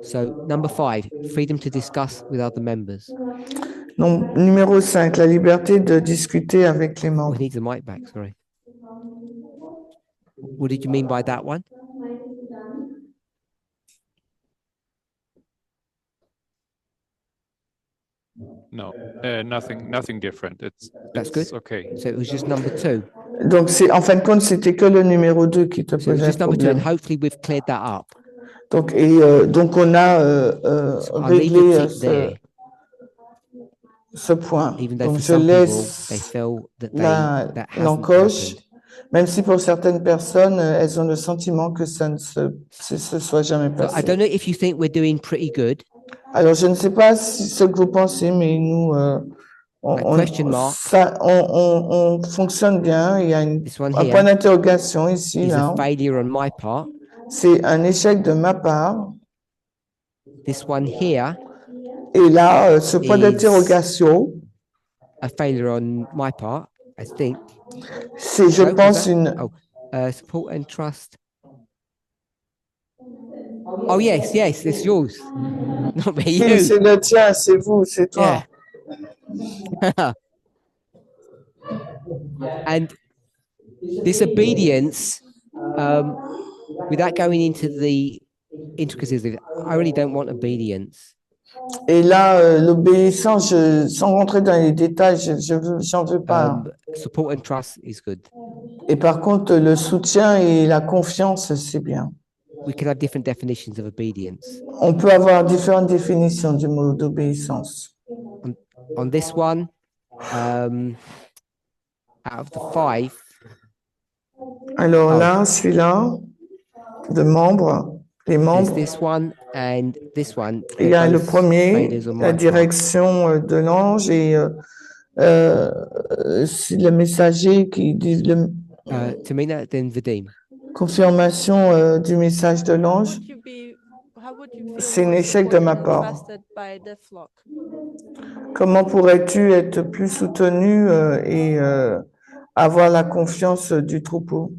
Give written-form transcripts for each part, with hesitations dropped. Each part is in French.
So number 5, freedom to discuss with other members. Donc, numéro 5, la liberté de discuter avec les We membres. need the mic back, sorry. What did you mean by that one? No, nothing different. That's it's good. okay. So it was just number 2. Donc, en fin de compte, c'était que le numéro 2 qui te So it was posait just number 2, and problème. hopefully we've cleared that up. Donc, donc on a So I'll leave the réglé tick there, ce point. even though Donc, for je some people, they laisse feel that that hasn't l'encoche, happened. même si pour certaines personnes, elles ont le sentiment que ça ne se soit jamais So I passé. don't know if you think we're doing pretty good. Alors, je ne sais pas ce que vous pensez, mais nous, Question mark. on fonctionne bien. Il y a This one un here point d'interrogation ici, is là. a failure on my part. C'est un échec de ma part. This one here Et là, ce point is d'interrogation, a failure on my part, I think. c'est, je No, was pense, that? Support and trust. Oh yes, it's yours. Not me, Oui, you. c'est le tien, c'est vous, c'est toi. Yeah. And disobedience, without going into the intricacies of it, I really don't want obedience. Et là, l'obéissance, sans rentrer dans les détails, j'en veux pas. Support and trust is good. Et par contre, le soutien et la confiance, c'est bien. We can have different definitions of obedience. On peut avoir différentes définitions du mot d'obéissance. On this one, out of the 5. Alors là, celui-là, de membres, les membres. This one and this one. Il y a le premier, la direction de l'ange et c'est le messager qui dit Tamina, then Vadim. Confirmation du message de l'ange. C'est un échec de ma part. Comment pourrais-tu être plus soutenu et avoir la confiance du troupeau?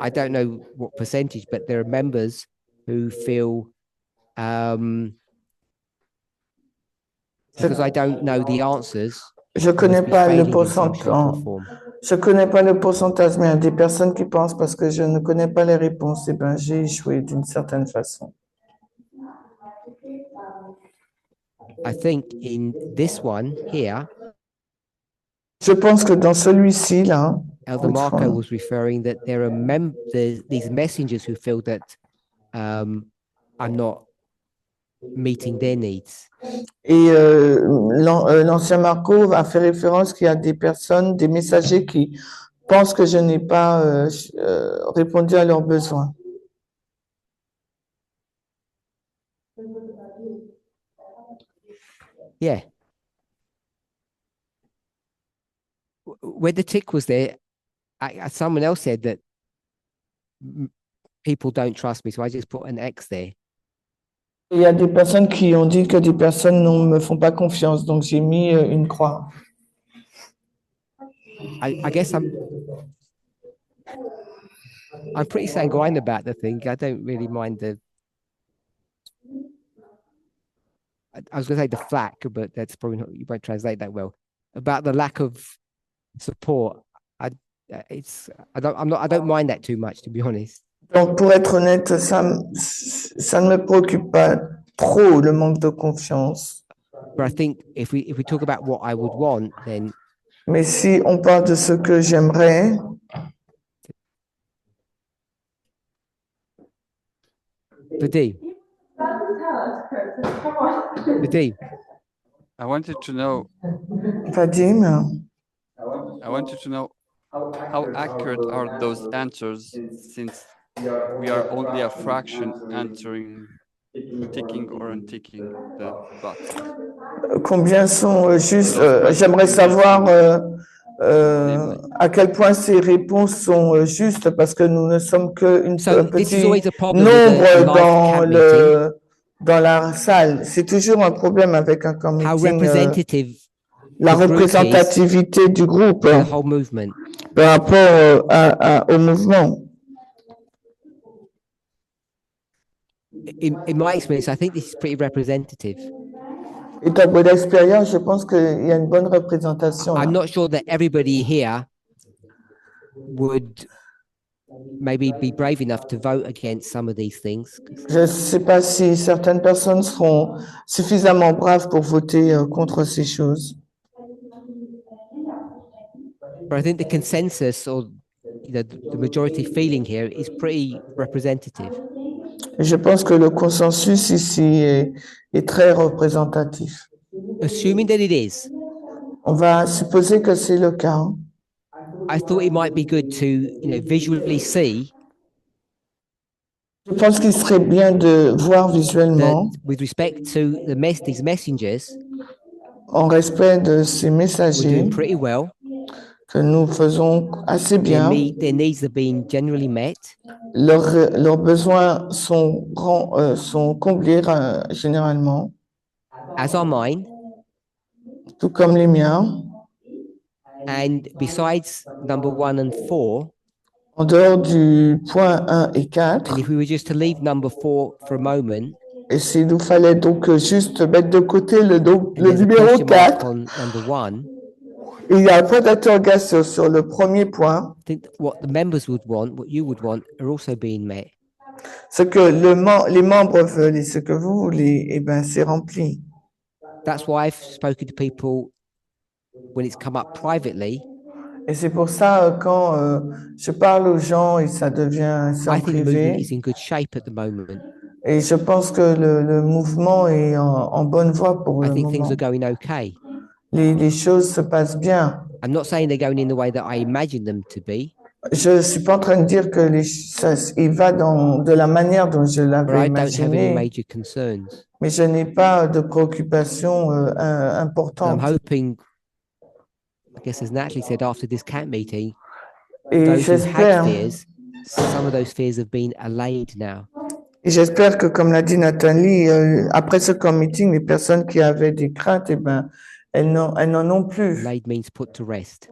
I don't know what percentage, but there are members who feel because I don't know the answers. Je connais pas le pourcentage. Je connais pas le pourcentage, mais il y a des personnes qui pensent parce que je ne connais pas les réponses, et ben j'ai échoué d'une certaine façon. I think in this one here, je pense que dans celui-ci là, Elder Marco was referring that there are these messengers who feel that I'm not meeting their needs. Et l'ancien Marco a fait référence qu'il y a des personnes, des messagers qui pensent que je n'ai pas répondu à leurs besoins. Yeah. Where the tick was there, someone else said that people don't trust me, so I just put an X there. Il y a des personnes qui ont dit que des personnes ne me font pas confiance, donc j'ai mis une croix. I guess I'm pretty sanguine about the thing. I don't really mind I was going to say the flack, but that's probably not, you won't translate that well. About the lack of support, I don't mind that too much, to be honest. Donc, pour être honnête, ça ne me préoccupe pas trop, le manque de confiance. But I think if we talk about what I would want, then. Mais si on parle de ce que j'aimerais. Vadim. I wanted to know. Vadim. I wanted to know how accurate are those answers, since we are only a fraction answering, ticking or unticking the box. Combien sont justes? J'aimerais savoir à quel point ces réponses sont justes, parce que nous ne sommes qu'un petit nombre dans la salle. C'est toujours un problème avec un meeting. La représentativité du groupe par rapport au mouvement. in my experience, I think this is pretty representative. Et ta bonne expérience, je pense qu'il y a une bonne représentation là. I'm not sure that everybody here would maybe be brave enough to vote against some of these things. Je ne sais pas si certaines personnes seront suffisamment braves pour voter contre ces choses. But I think the consensus or the majority feeling here is pretty representative. Je pense que le consensus ici est très représentatif. Assuming that it is, On va supposer que c'est le cas. Hein. I thought it might be good to visually see Je pense qu'il serait bien de voir that visuellement, with respect to these messengers, en respect de ces we're messagers, doing pretty well. que nous faisons assez bien. Their needs are being generally met. Leurs besoins sont comblés généralement, As are mine. tout comme les miens. And besides number 1 and 4, En dehors du point 1 et 4, and if we were just to leave number 4 for a moment, et s'il nous fallait donc juste mettre de côté le and there's a numéro question mark 4, on number 1, il y a un point d'interrogation sur le premier point, I think what the members would want, what you would want, are also being met. ce que les membres veulent et ce que vous voulez, eh ben, c'est rempli. That's why I've spoken to people when it's come up privately. Et c'est pour ça, quand je parle aux gens et ça devient I en think the movement privé, is in good shape at the moment. et je pense que le mouvement est en bonne voie pour I le think things moment. are going okay. Les choses se passent bien. I'm not saying they're going in the way that I imagine them to be, Je suis pas en train de dire que il va de la manière dont je but l'avais I don't have any imaginé, major concerns. mais je n'ai pas de préoccupation And I'm importante. hoping, I guess as Natalie said after this camp meeting, Et those who had j'espère, fears, some of those fears have been allayed now. que, comme l'a dit Nathalie, après ce camp meeting, les personnes qui avaient des craintes, eh ben, elles n'en ont plus. Allayed means put to rest.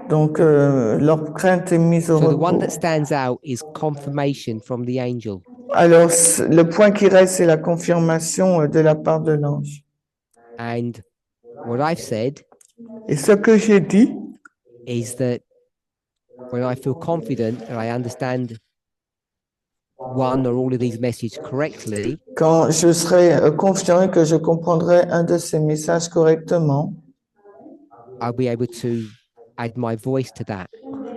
Donc, leur crainte est mise au So the one repos. that stands out is confirmation from the angel. Alors, le point qui reste, c'est la confirmation de la part de l'ange. And what I've said Et ce que j'ai dit, is that when I feel confident that I understand one or all of these messages correctly, quand je serai confiant et que je comprendrai un de ces messages correctement, I'll be able to add my voice to that.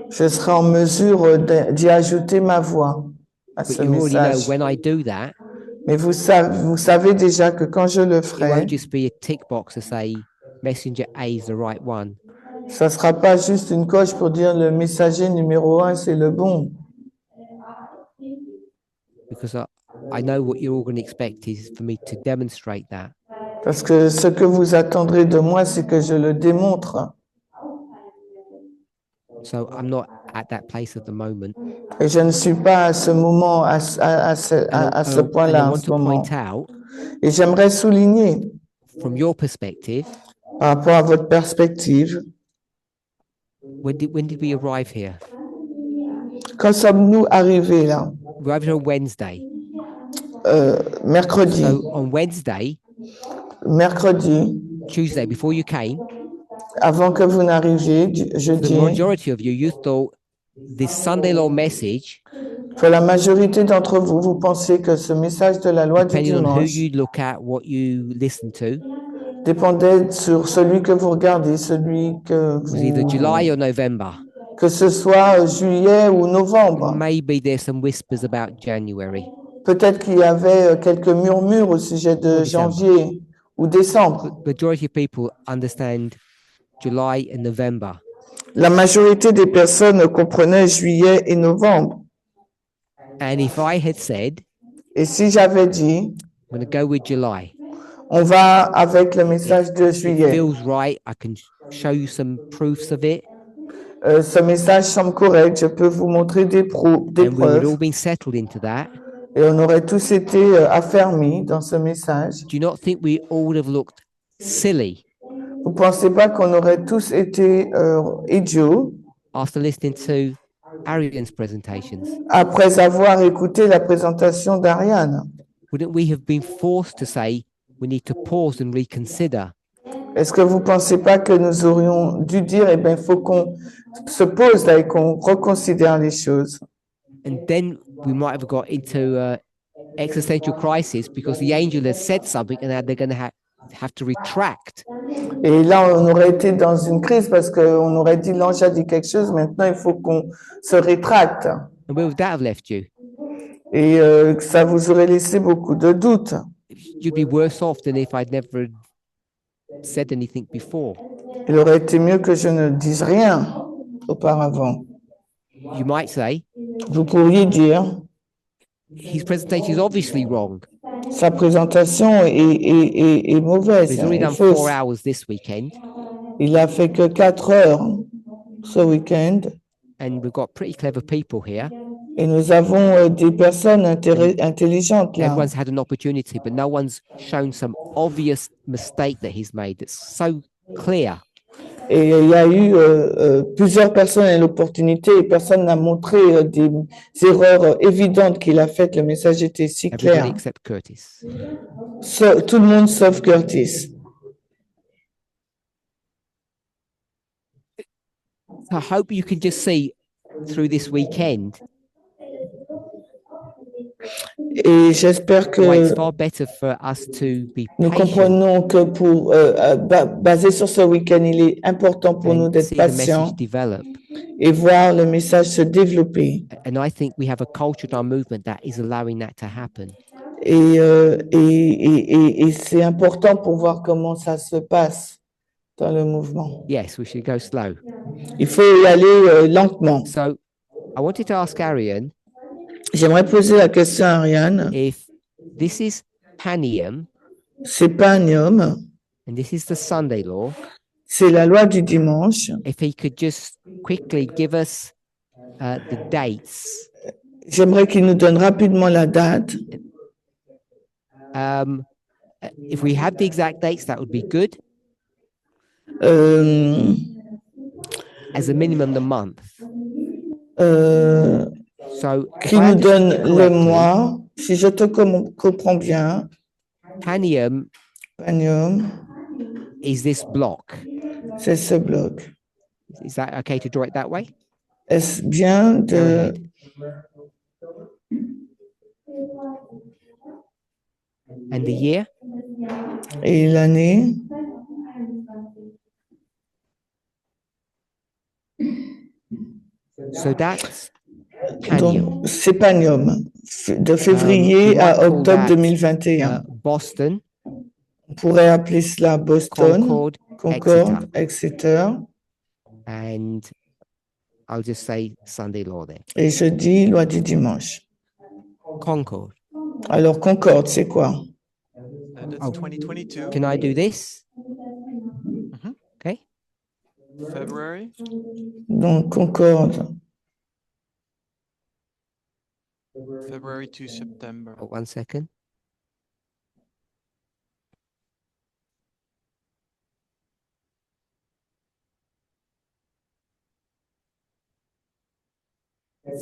je serai en mesure d'y ajouter ma voix à But ce you already know message. when I do that, Mais vous savez déjà que quand je le it ferai, won't just be a tick box to say messenger A is the right one. ça ne sera pas juste une coche pour dire le messager numéro 1, c'est le bon. Because I know what you're all going to expect is for me to demonstrate that. Parce que ce que vous attendrez de moi, c'est que je le démontre. So I'm not at that place at the moment. Et je ne suis pas à ce moment, à ce And I point-là en want ce to moment. point out, Et j'aimerais souligner, from your perspective, par rapport à votre perspective, when did we arrive here? quand sommes-nous arrivés là? We arrived on Wednesday. Mercredi. So on Wednesday, Mercredi, Tuesday, before you came, avant que vous n'arriviez, the jeudi, majority of you thought this Sunday law message, pour la majorité d'entre vous, vous pensez que ce message de la loi du depending on who dimanche you look at, what you listen to, dépendait sur celui que vous regardez, celui que was either July or November. que ce soit juillet ou novembre. Maybe there's some whispers about January. Peut-être qu'il y avait quelques murmures au sujet de Ou décembre. janvier ou décembre. But majority of people understand July and November. La majorité des personnes comprenaient juillet et novembre. And if I had said, Et si j'avais dit, I'm going to go with July, on va avec le message de it juillet. feels right, I can show you some proofs of it, Ce message semble correct, je peux vous montrer des and we would all preuves. been settled into that. Et on aurait tous été affermis dans ce message. Do you not think we all would have looked silly Vous pensez pas qu'on aurait tous été idiots after listening to Arian's presentations? après avoir écouté la présentation d'Ariane? Wouldn't we have been forced to say we need to pause and reconsider? Est-ce que vous ne pensez pas que nous aurions dû dire, eh bien, il faut qu'on se pose là et qu'on reconsidère les choses? And then we might have got into existential crisis because the angel has said something and now they're going to have to retract. Et là, on aurait été dans une crise parce qu'on aurait dit, l'ange a dit quelque chose, maintenant il faut qu'on se rétracte. And where would that have left you? Et ça vous aurait laissé beaucoup de doutes. You'd be worse off than if I'd never said anything before. Il aurait été mieux que je ne dise rien auparavant. You might say, Vous pourriez dire, his presentation is obviously wrong. sa présentation est mauvaise, He's already est done fausse. 4 hours this weekend, Il a fait que 4 heures ce week-end. and we've got pretty clever people here. Et nous avons des personnes intelligentes là. Everyone's had an opportunity, but no one's shown some obvious mistake that he's made that's so clear. Et il y a eu plusieurs personnes à l'opportunité et personne n'a montré des erreurs évidentes qu'il a faites. Le message était si Everybody clair. except Curtis. Tout le monde sauf Curtis. So I hope you can just see through this weekend Et j'espère why it's que far better for us to be nous patient comprenons que pour basé sur ce week-end, il est important pour nous and d'être see the message patients develop. et voir le message se développer. And I think we have a culture in our movement that is allowing that to happen. Et c'est important pour voir comment ça se passe dans le mouvement. Yes, we should go slow. Il faut y aller lentement. So I wanted to ask Arian J'aimerais poser la question à Ariane. if this is Panium C'est pas un homme, and this is the Sunday law, c'est la loi du dimanche. if he could just quickly give us the dates. J'aimerais qu'il nous donne rapidement la date. If we have the exact dates, that would be good. Euh, As a minimum, the month. euh, So if Qui I nous understood donne you le correctly, mois. Si je te comprends bien, Panium Panium, is this block. c'est ce bloc. Is that okay to draw it that way? Est-ce bien Go de... ahead. And the year? Et l'année? So that's Panium. Donc, c'est Panium, de février you à might call octobre that, 2021. Boston, On pourrait appeler cela Boston, Concord, Concorde, Exeter. and I'll just say Sunday law there. Et je dis loi du dimanche. Concord. Alors, Concorde, c'est quoi? That's Oh. 2022, Can I do this? Mhm. Okay. February. Donc, Concorde, February to September. Oh, 1 second.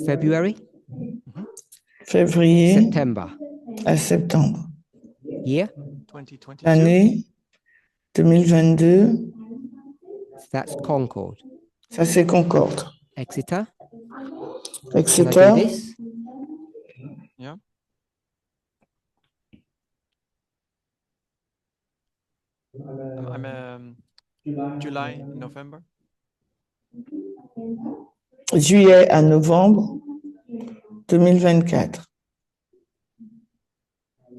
February, février September. à septembre. Year, 2022. L'année 2022, that's Concord. ça c'est Concorde. Exeter. Can I do Exeter, this? Yeah. I'm July, November. juillet à novembre 2024.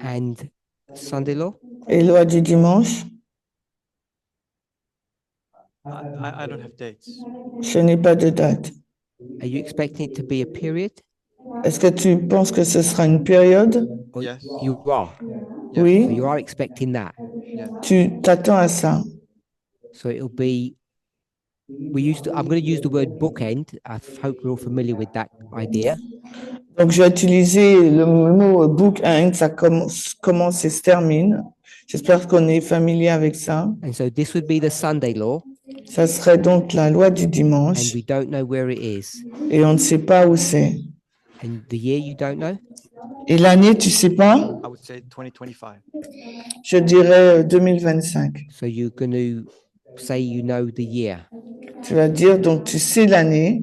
And Sunday law? Et loi du dimanche, I don't have dates. je n'ai pas de date. Are you expecting it to be a period? Est-ce que tu penses que ce sera une période? Or Yes. You are. So Oui, you are expecting that. tu t'attends à ça. So it'll be. I'm going to use the word bookend. I hope we're all familiar with that idea. Donc, je vais utiliser le mot bookend, ça commence et se termine. J'espère qu'on est familier avec ça. And so this would be the Sunday law. Ça serait donc la loi du and dimanche we don't know where it is. et on ne sait pas où c'est. And the year you don't know? Et l'année, tu sais pas? I would say 2025. Je dirais 2025. So you're going to say you know the year. Tu vas dire, donc tu sais l'année.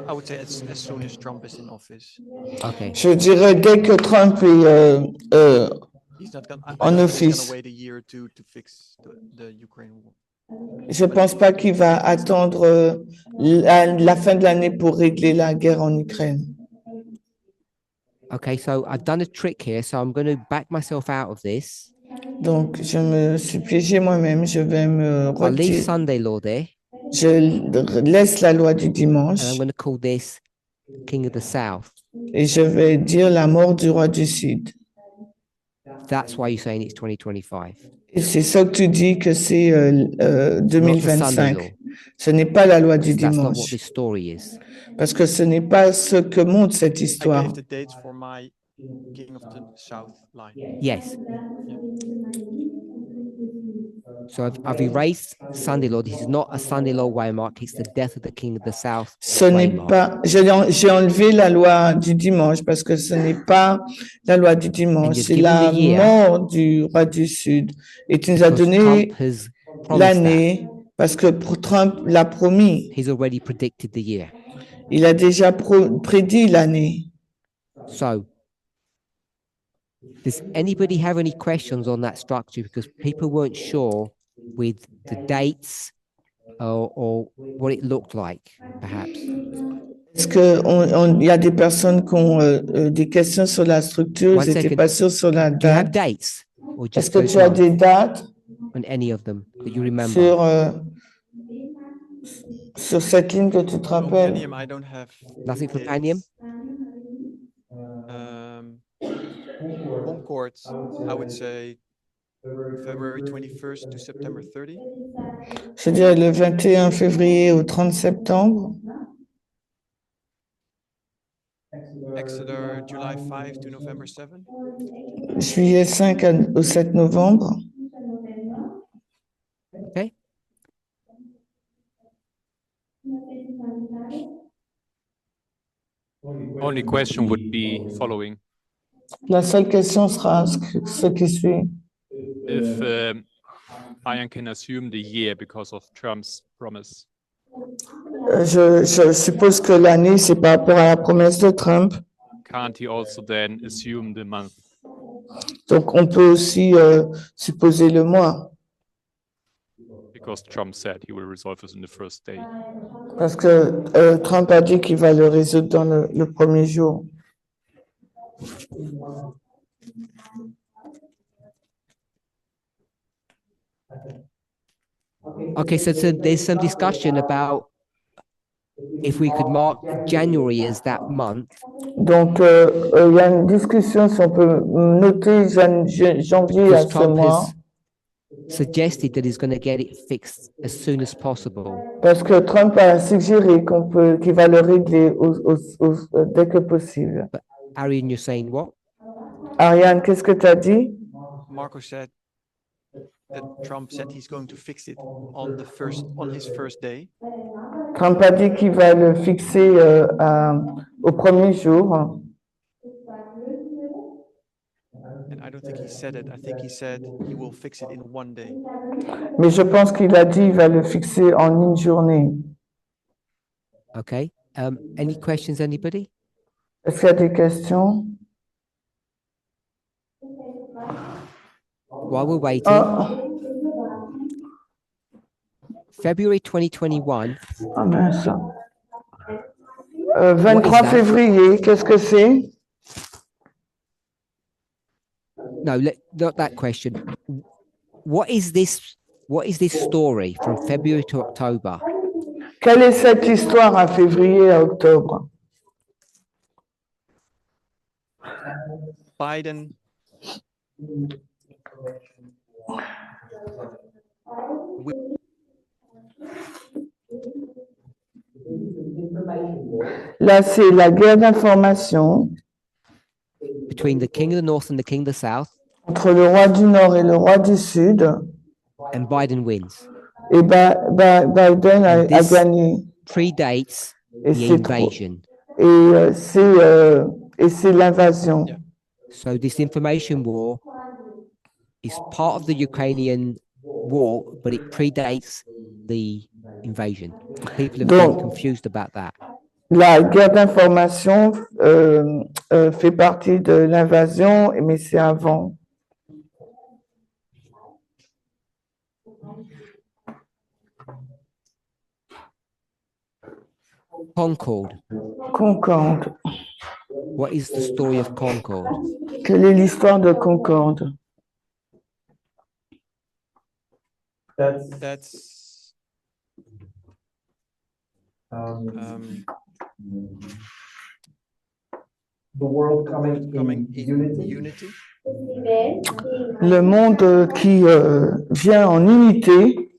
I would say as soon as Trump is in office. Okay. Je dirais dès que Trump est He's not gonna, I En don't think he's office. gonna wait a year or two to fix the Ukraine war. je pense pas qu'il va attendre la fin de l'année pour régler la guerre en Ukraine. Okay, so I've done a trick here, so I'm going to back myself out of this. Donc, je me suis piégé moi-même. Je vais me I'll leave retirer. Sunday law there, Je laisse la loi du and I'm dimanche going to call this King of the South. et je vais dire la mort du roi du Sud. That's why you're saying it's 2025. Et c'est ça que tu dis que c'est Not the Sunday 2025. law. Ce n'est pas la loi du That's not what dimanche. this story is. Parce que ce n'est pas ce que montre cette I histoire. gave the dates for my King of the South line. Yes. So I've erased Sunday law. This is not a Sunday law waymark. It's the death of the King of the South Ce n'est waymark. pas, j'ai enlevé la loi du dimanche parce que ce n'est pas la loi du dimanche, you've c'est given la the year. mort du roi du Sud. Et tu nous as Because donné Trump has promised that. l'année parce que pour Trump l'a promis. He's already predicted the year. Il a déjà prédit l'année. So, does anybody have any questions on that structure? Because people weren't sure with the dates or what it looked like, perhaps. Est-ce que il y a des personnes qui ont des questions sur la structure, One ils n'étaient second. pas sûrs sur la Do you have date. dates or Est-ce just que those tu as months des dates on any of them that you remember? sur cette ligne que tu te rappelles? Companion, I don't have Nothing for dates. Panium? Concord, I would say February 21st to September 30. Je dirais le 21 février au 30 septembre. Exeter, July 5 to November 7. Juillet 5 au 7 novembre. Okay. Only question would be following. La seule question sera ce qui suit. If Ian can assume the year because of Trump's promise, Je suppose que l'année, c'est par rapport à la promesse de Trump. can't he also then assume the month? Donc, on peut aussi supposer le mois. Because Trump said he will resolve this in the first day. Parce que Trump a dit qu'il va le résoudre dans le premier jour. Okay, so there's some discussion about if we could mark January as that month, Donc, il y a une discussion si on peut noter janvier à because ce Trump mois. has suggested that he's going to get it fixed as soon as possible. Parce que Trump a suggéré qu'il va le régler dès que possible. Arian, you're saying what? Ariane, qu'est-ce que tu as dit? Marco said that Trump said he's going to fix it on his first day. Trump a dit qu'il va le fixer au premier jour. And I don't think he said it. I think he said he will fix it in one day. Mais je pense qu'il a dit qu'il va le fixer en une journée. Okay. Any questions, anybody? Est-ce qu'il y a des questions? While we're waiting, Ah, February 2021, ah mince. 23 that? février, qu'est-ce que c'est? no, not that question. What is this story from February to October? Quelle est cette histoire à février à octobre? Biden Là, c'est la guerre d'information Between the King of the North and the King of the South, entre le roi du Nord et le roi du Sud. and Biden wins. Et Biden And a this gagné. predates Et the c'est trop. invasion. Et c'est l'invasion. Yeah. So this information war is part of the Ukrainian war, but it predates the invasion. People have been Donc, confused about that. la guerre d'information fait partie de l'invasion, mais c'est avant. Concord. Concorde. What is the story of Concord? Quelle est l'histoire de Concorde? That's The world coming coming in in unity. unity. Le monde qui vient en unité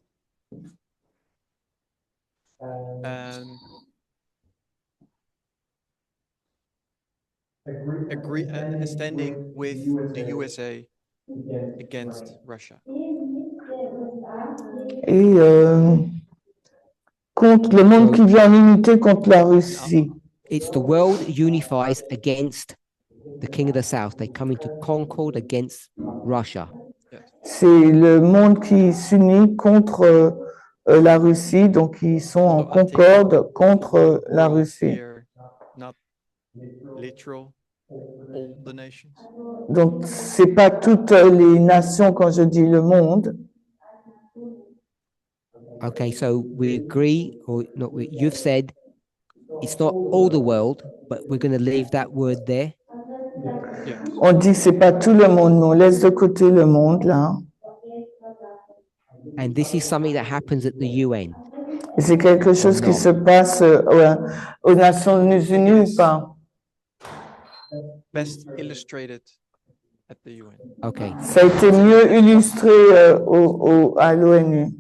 And Agree standing with the USA against Russia. et contre le monde qui vient en unité contre la Russie. It's the world unifies against the king of the south. They come into concord against Russia. C'est le monde qui s'unit contre la Russie, donc ils sont en Although I think concorde contre la world Russie. here, not literal, all the nations. Donc c'est pas toutes les nations quand je dis le monde. Okay, so we agree, or not? You've said it's not all the world, but we're going to leave that word there. Yeah. On dit que c'est pas tout le monde, mais on laisse de côté le monde là. And this is something that happens at the UN. Et c'est quelque chose qui non. se passe aux Nations Unies ou pas? Best illustrated at the UN. Okay, Ça a été mieux illustré à l'ONU.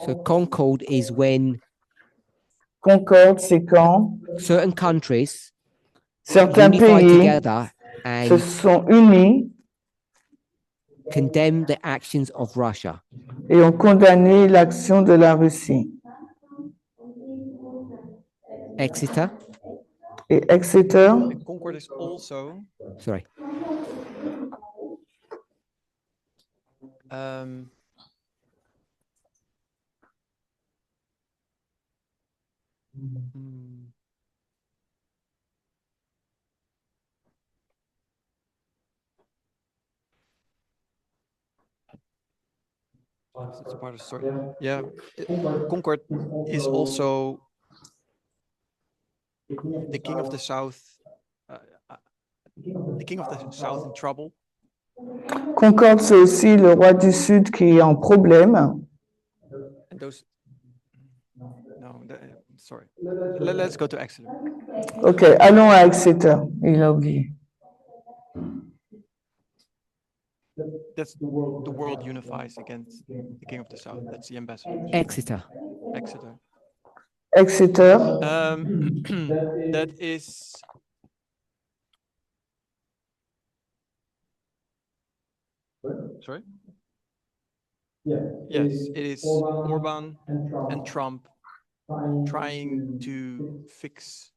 so concord is when Concorde, c'est quand certain countries certains unify pays together se and sont unis condemn the actions of Russia. et ont condamné l'action de la Russie. Exeter, Et Exeter, And Concord is also sorry, mm, it's a part of the story. Yeah, Concord is also the king of the south. The king of the south in trouble. Concorde, c'est aussi le roi du Sud qui est en problème. And those. No, sorry. Let's go to Exeter. Ok, allons à Exeter. Il a oublié. That's the world unifies against the king of the south. That's the ambassador. Exeter. Exeter. Exeter, That is. Sorry? Yes, it is Orban and Trump trying to fix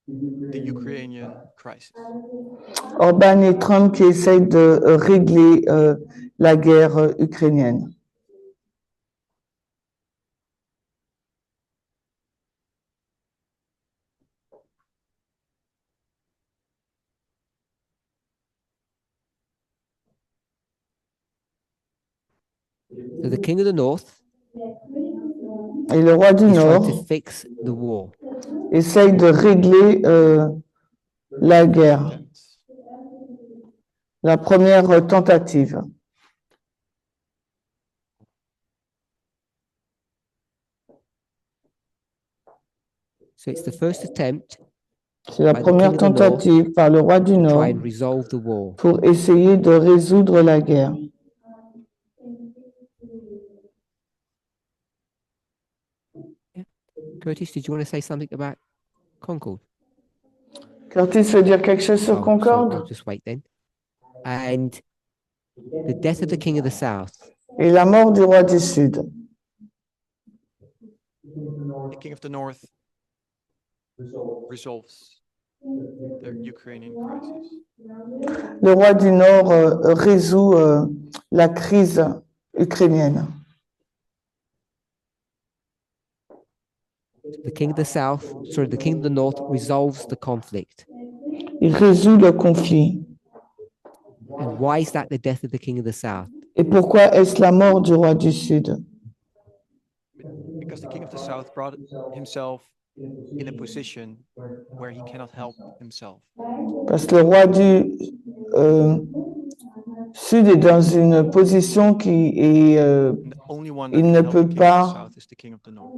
the Ukrainian crisis. Orban et Trump qui essayent de régler la guerre ukrainienne. So the king of the north Et le roi du is trying Nord to fix the war. essaye de régler la guerre, la première tentative. So it's the first attempt C'est la by the première king of the north tentative par le roi du to Nord try and resolve the war. pour essayer de résoudre la guerre. Curtis, did you want to say something about Concord? Curtis veut dire quelque chose sur Oh, so Concorde? I'll just wait then. And the death of the king of the south et la mort du roi du Sud the king of the north resolves the Ukrainian crisis. le roi du Nord résout la crise ukrainienne. the king of the south, sorry, the king of the north resolves the conflict. Il résout le conflit. And why is that the death of the king of the south? Et pourquoi est-ce la mort du roi du Sud? Because the king of the south brought himself in a position where he cannot help himself. Parce que le roi du Sud est dans une position qui est, And the only one that il can ne help the peut king of the pas, south is the king of the north.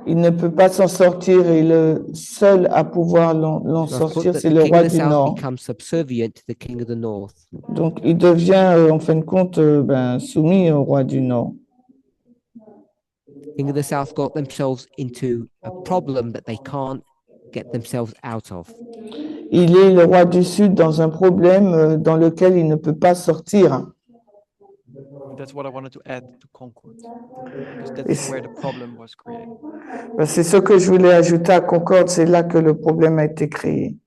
il ne peut pas s'en sortir et le seul à pouvoir l'en So I've put sortir, that c'est the le king roi of the du south Nord. becomes subservient to the king of the north. Donc, il devient en fin de compte soumis au roi du Nord. King of the south got themselves into a problem that they can't get themselves out of. Il est le roi du Sud dans un problème dans lequel il ne peut pas sortir. That's what I wanted to add to Concord, because Et that's c'est- where the problem was created. C'est ce que je voulais ajouter à Concorde, c'est là que le problème a été créé.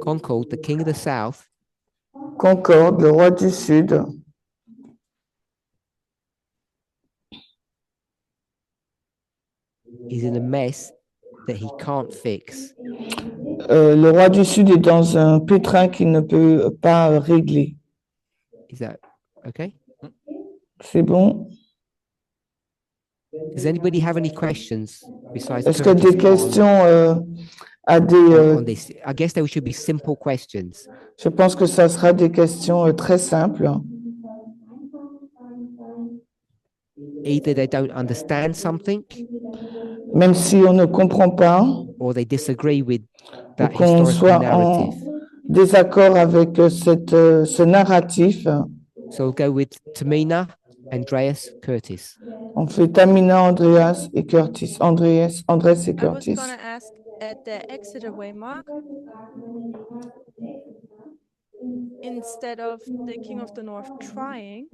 Concord, the king of the south, Concorde, le roi du Sud, is in a mess that he can't fix. le roi du Sud est dans un pétrin qu'il ne peut pas régler. Is that okay? C'est bon? Does anybody have any questions besides Est-ce que des Curtis questions à des... on this? I guess there should be simple questions. je pense que ça sera des questions très simples. Either they don't understand something Même si on ne comprend pas, or they disagree with ou that qu'on historical soit en narrative. désaccord avec ce narratif, So we'll go with Tamina, Andreas, Curtis. on fait Tamina, Andreas et Curtis. Andrés et I was Curtis. gonna ask at the Exeter Waymark, instead of the King of the North trying,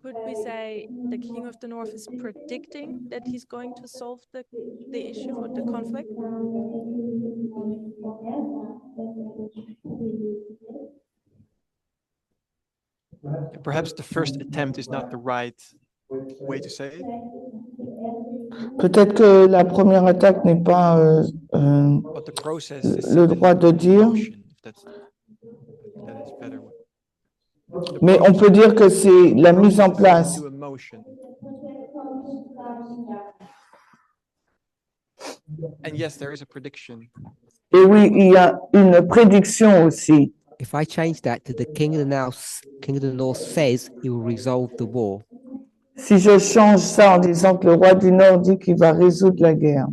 could we say the King of the North is predicting that he's going to solve the issue or the conflict? Perhaps the first attempt is not the right way to say it. Peut-être que la première attaque n'est pas But the process is le set droit de in dire, motion, if that is better. The mais on peut dire que c'est la mise en process is place. set into a motion. And yes, there is a prediction. Et oui, il y a une prédiction aussi. If I change that to the king of the north says he will resolve the war, Si je change ça en disant que le roi du Nord dit qu'il va résoudre la guerre,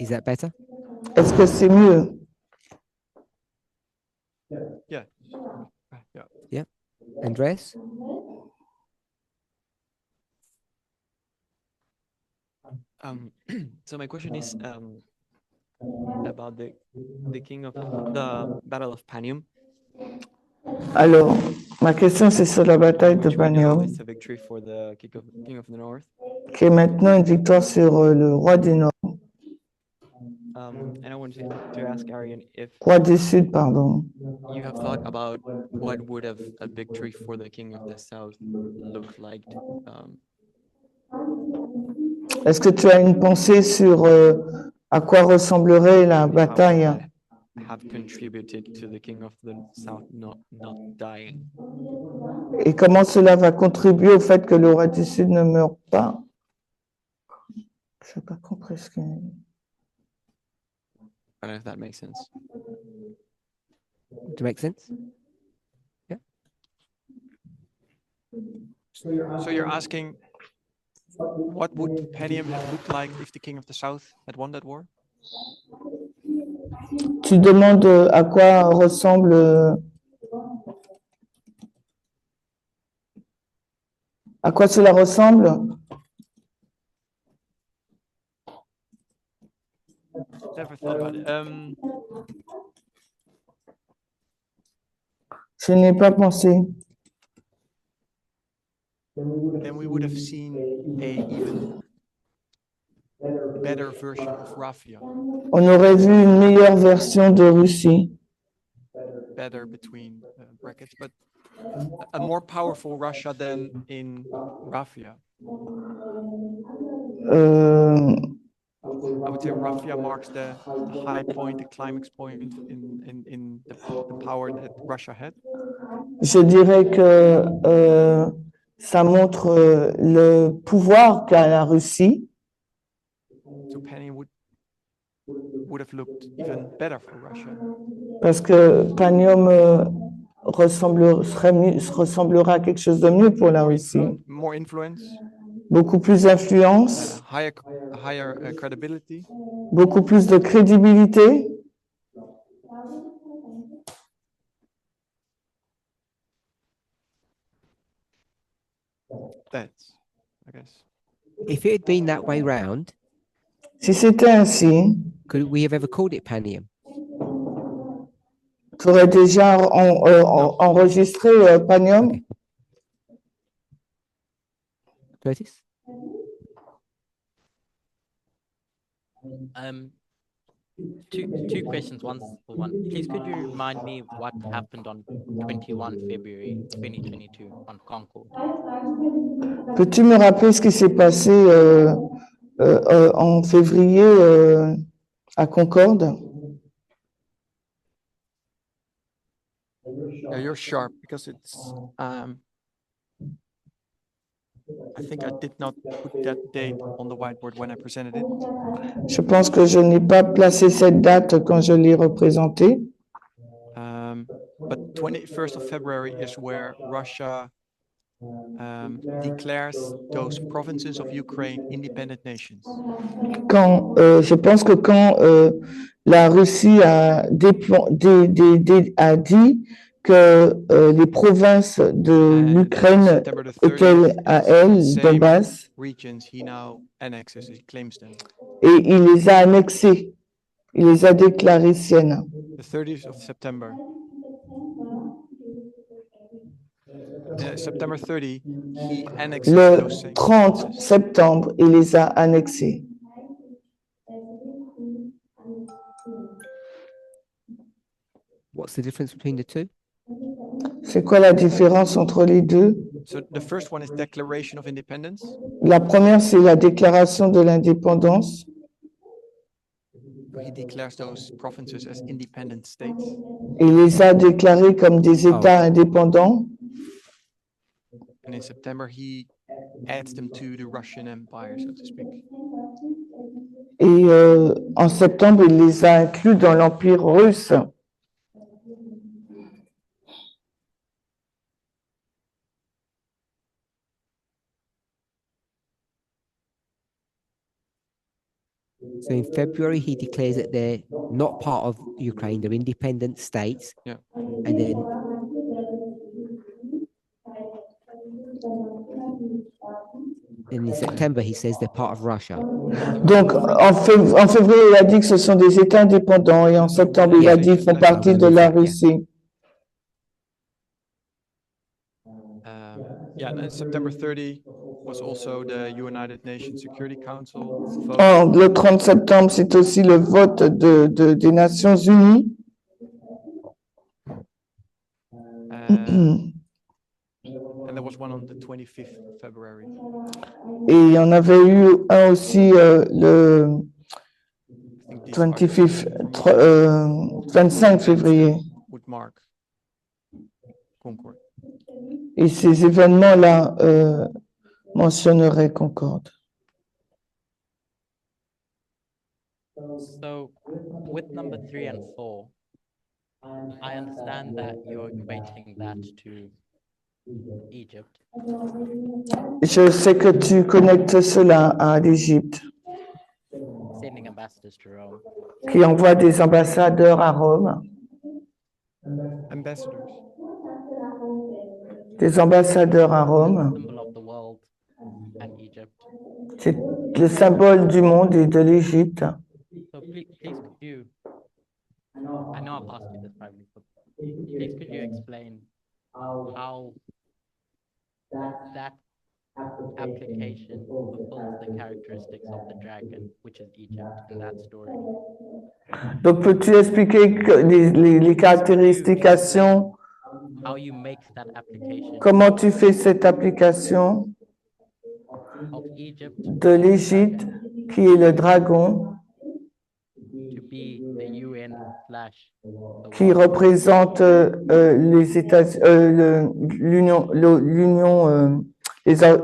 is that better? est-ce que c'est mieux? Yeah. Andreas? So my question is about the king of the Battle of Panium. Alors, ma question c'est sur la bataille de Which we know Panium, is a victory for the king of the North. qui est maintenant une victoire sur le roi du Nord, And I want to ask Arian if roi du Sud, pardon. you have thought about what would have a victory for the king of the South look like. Est-ce que tu as une pensée sur à quoi ressemblerait la How bataille? would that have contributed to the king of the South not dying? Et comment cela va contribuer au fait que le roi du Sud ne meure pas? Je n'ai pas compris ce qu'il dit. I don't know if that makes sense. To make sense? So you're asking, what would Panium have looked like if the King of the South had won that war? Tu demandes à quoi ressemble, à quoi cela ressemble? Never thought about it. Je n'ai pas pensé. then we would have seen a even better version of Raffia, On aurait vu une meilleure version de Russie. better between brackets, but a more powerful Russia than in Raffia. Euh, I would say Raffia marks the high point, the climax point in the power that Russia had. je dirais que ça montre le pouvoir qu'a la Russie. So Penny would have looked even better for Russia. Parce que Panium ressemblera à quelque chose de mieux pour la Russie. More influence, Beaucoup plus d'influence, higher credibility. beaucoup plus de crédibilité. That's, I guess. If it had been that way round, Si c'était ainsi, could we have ever called it Panium? tu aurais déjà enregistré Panium. Okay. Curtis? Two questions, one for one. Please, could you remind me what happened on 21 February 2022 on Concord? Peux-tu me rappeler ce qui s'est passé en février à Concorde? Yeah, you're sharp because it's. I think I did not put that date on the whiteboard when I presented it. Je pense que je n'ai pas placé cette date quand je l'ai représentée. But 21st of February is where Russia declares those provinces of Ukraine independent nations. Je pense que quand la Russie a dit que les provinces de l'Ukraine étaient à elle, Donbass, Regions he now annexes, he claims them. et il les a annexées, il les a déclarées siennes. The 30th of September. September 30, he annexes Le those same 30 provinces. septembre, il les a annexées. What's the difference between the two? C'est quoi la différence entre les deux? So the first one is Declaration of Independence. La première, c'est la déclaration de l'indépendance. He declares those provinces as independent states. Il les a déclarés comme des États indépendants. And in September, he adds them to the Russian Empire, so to speak. Et en septembre, il les a inclus dans l'Empire russe. So in February, he declares that they're not part of Ukraine, they're independent states. Yeah. And then in September, he says they're part of Russia. Donc, en février, il a dit que ce sont des États indépendants et en septembre, il a dit qu'ils font partie de la Russie. Yeah, and September 30 was also the United Nations Security Council vote. Oh, le 30 septembre, c'est aussi le vote des Nations Unies. And there was one on the 25th of February. Et il y en avait eu un aussi le 25 février. Would mark Concord. Et ces événements-là mentionneraient Concorde. So with number 3 and 4, I understand that you're equating that to Egypt. Je sais que tu connectes cela à l'Égypte, Sending ambassadors to Rome. qui envoie des ambassadeurs à Rome, Ambassadors. des ambassadeurs à Rome. Symbol of the world and Egypt. C'est le symbole du monde et de l'Égypte. So please could you I know I've asked you this privately, but please could you explain how that application fulfills the characteristics of the dragon, which is Egypt, in that story? Donc, peux-tu expliquer que les caractéristications, How you make that application comment tu fais cette application of Egypt de l'Égypte, qui est le dragon, to be the UN slash the qui world? représente les États, l'Union,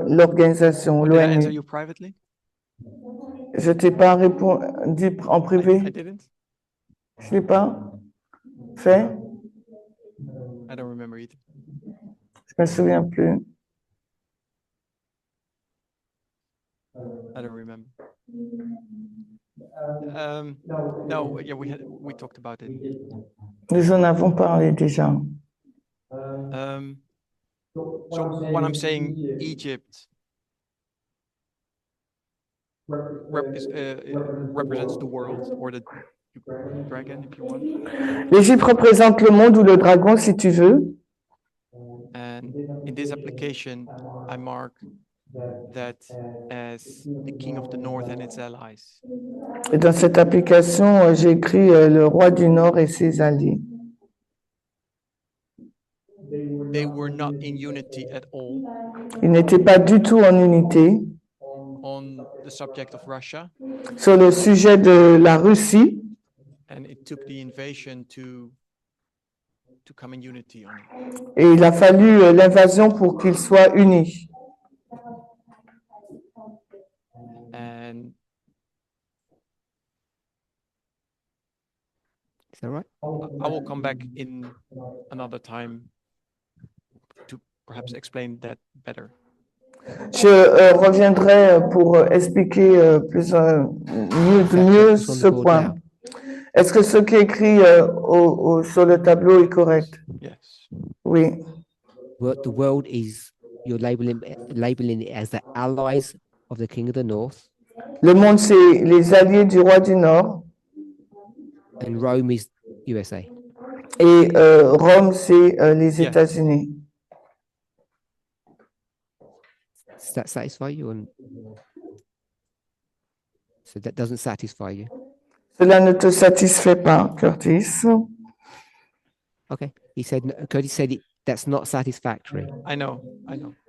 l'organisation, Did I answer l'ONU. you privately? Je t'ai pas répondu en I privé? didn't. Je l'ai pas fait? I don't remember either. Je me souviens plus. I don't remember. No, yeah, we talked about it. Nous en avons parlé déjà. So when I'm saying Egypt represents the world or the dragon, if you want, L'Égypte représente le monde ou le dragon, si tu veux. and in this application, I mark that as the king of the north and its allies. Et dans cette application, j'ai écrit le roi du Nord et ses alliés. They were not in unity at all Ils n'étaient pas du tout en unité on the subject of Russia, sur le sujet de la Russie. and it took the invasion to come in unity on it. Et il a fallu l'invasion pour qu'ils soient unis. And Is that right? I will come back in another time to perhaps explain that better. Je reviendrai pour expliquer mieux ce point. Est-ce que ce qui est écrit sur le tableau est correct? Yes. Oui. The world is, you're labeling it as the allies of the king of the north, Le monde, c'est les alliés du roi du Nord. and Rome is USA. Et Rome, c'est les Yes. États-Unis. Does that satisfy you? So that doesn't satisfy you. Cela ne te satisfait pas, Curtis. Okay. Cody said that's not satisfactory. I know.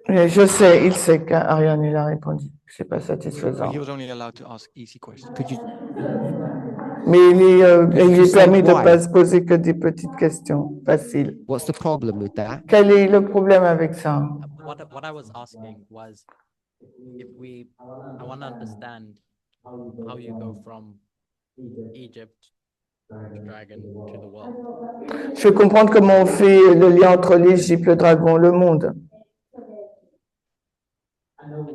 Et je sais, il sait qu'Ariane, il a répondu. C'est pas But satisfaisant. he was only allowed to ask easy questions. Could you Mais il you est say permis de ne why? pas se poser que des petites questions faciles. What's the problem with that? Quel est le problème avec ça? What I was asking was if I want to understand how you go from Egypt, the dragon, to the world. Je veux comprendre comment on fait le lien entre l'Égypte, le dragon, le monde.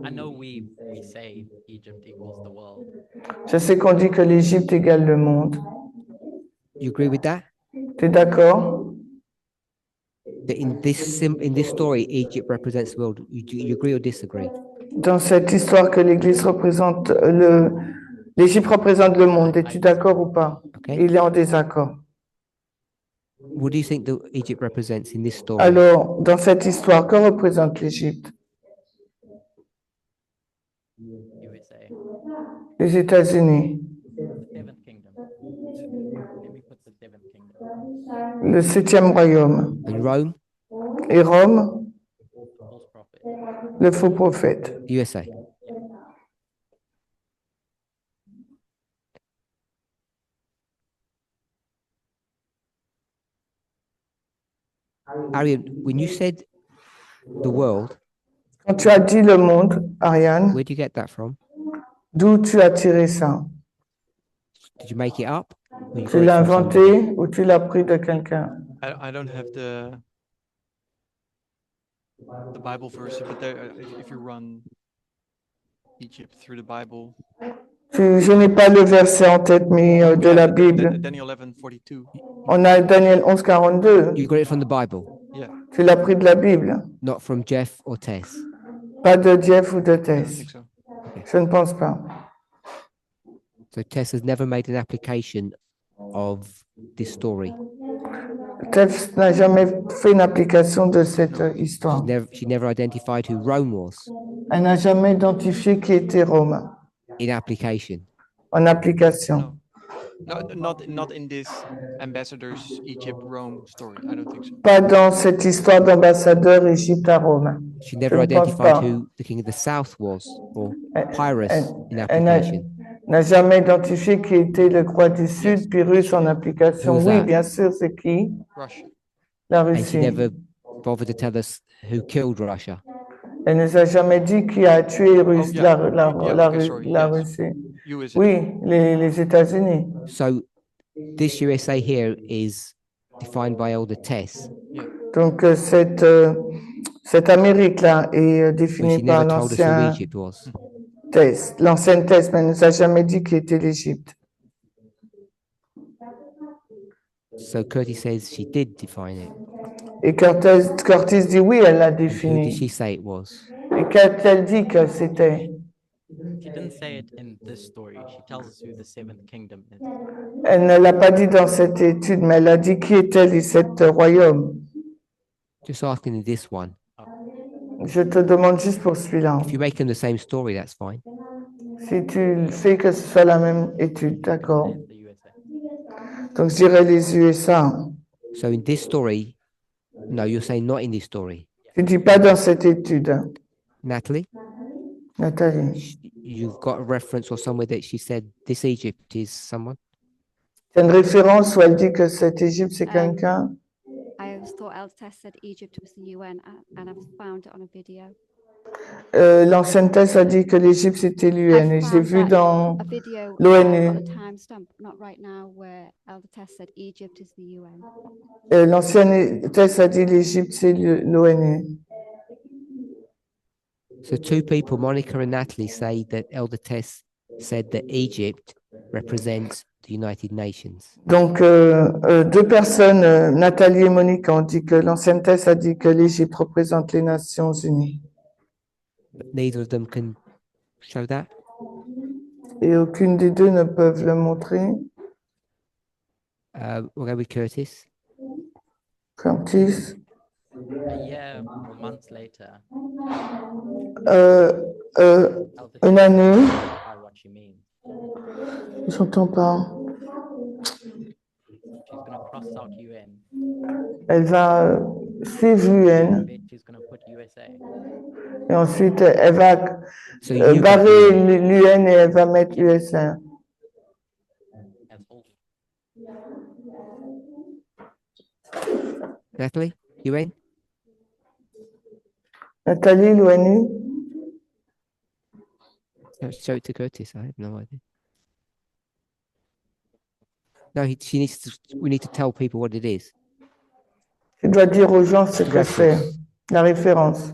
I know we say Egypt equals the world. Je sais qu'on dit que l'Égypte égale le monde. You agree with that? Tu es d'accord? That in this story, Egypt represents the world. You agree or disagree? Dans cette histoire que l'Église représente l'Égypte représente le monde. Es-tu d'accord ou pas? Okay. Il est en désaccord. What do you think that Egypt represents in this story? Alors, dans cette histoire, que représente l'Égypte? USA, Les États-Unis, seventh kingdom. Let me put the seventh kingdom. le 7e royaume. And Rome, Et Rome, False prophet. le faux prophète. USA. Arian, when you said the world, Quand tu as dit le monde, Ariane, where do you get that from? d'où tu as tiré ça? Did you make it up? Or you Tu got it l'as from somebody? inventé ou tu l'as pris de quelqu'un? I don't have the Bible verse, but there, if you run Egypt through the Bible, Je n'ai pas le verset en tête, mais de yeah, la Bible. Daniel 11:42. On a Daniel 11, 42. You got it from the Bible, Yeah, Tu l'as pris de la Bible, not from Jeff or Tess. pas de Jeff ou de I don't Tess. think so. Je ne pense pas. So Tess has never made an application of this story. Le texte n'a jamais fait une application de cette histoire. She never identified who Rome was Elle n'a jamais identifié qui était Rome in application. en application. Not in this ambassadors Egypt Rome story. I don't think so. Pas dans cette histoire d'ambassadeur Égypte à Rome. She Je never ne pense identified pas. who the king of the south was or Elle- Pyrrhus in elle n'a application. n'a jamais identifié qui était le roi du Sud, Yes, Pyrrhus en she- application. Who was Oui, that? bien sûr, c'est qui? Russia. La And she Russie. never bothered to tell us who killed Russia. Elle ne nous a jamais dit qui a tué Yeah. Okay, sorry, la yes. Russie. USA. Oui, les États-Unis. So this USA here is defined by Elder Tess, Donc, cette Amérique-là est but définie she par never told us who l'ancien Egypt was. Thèse, l'ancienne Thèse, mais elle ne nous a jamais dit qui était l'Égypte. So Curtis says she did define it. Et Curtis dit oui, elle l'a And who did défini. she say it was? Et qu'a-t-elle dit que c'était? She didn't say it in this story. She tells us who the seventh kingdom is. Elle ne l'a pas dit dans cette étude, mais elle a dit qui était les sept royaumes. Just asking in this one. Je te demande juste pour celui-là. If you make them the same story, that's fine. Si tu fais que ce soit la même étude, d'accord. There's the USA. Donc, je dirais les USA. So in this story, no, you're saying not in this story. Tu dis pas dans cette étude, Natalie, Nathalie. you've got a reference or somewhere that she said this Egypt is someone? Il y a une référence où elle dit que cette Égypte, c'est quelqu'un. I always thought Eltest said Egypt was the UN, and I've found it on a video. L'ancienne thèse a dit que l'Égypte, c'était l'UN. Et je l'ai vu dans A video l'ONU. on a timestamp, not right now, where Eltest said Egypt is the UN. L'ancienne thèse a dit l'Égypte, c'est l'ONU. So two people, Monica and Natalie, say that Elder Tess said that Egypt represents the United Nations. Donc, deux personnes, Nathalie et Monique, ont dit que l'ancienne thèse a dit que l'Égypte représente les Nations Unies. But neither of them can show that. Et aucune des deux ne peuvent le montrer. We'll go with Curtis. Curtis. A year or months later, Elder Une année. clarify what she means. J'entends pas. She's going to cross out UN. Elle va suivre l'UN Then she's going to put USA. et ensuite elle va So you got barrer the- l'UN et elle va mettre USA. As all. Natalie, you in? Nathalie, l'ONU. No, show it to Curtis. I have no idea. No, she needs to. We need to tell people what it is. Tu dois dire aux gens ce que c'est, Reference. la référence.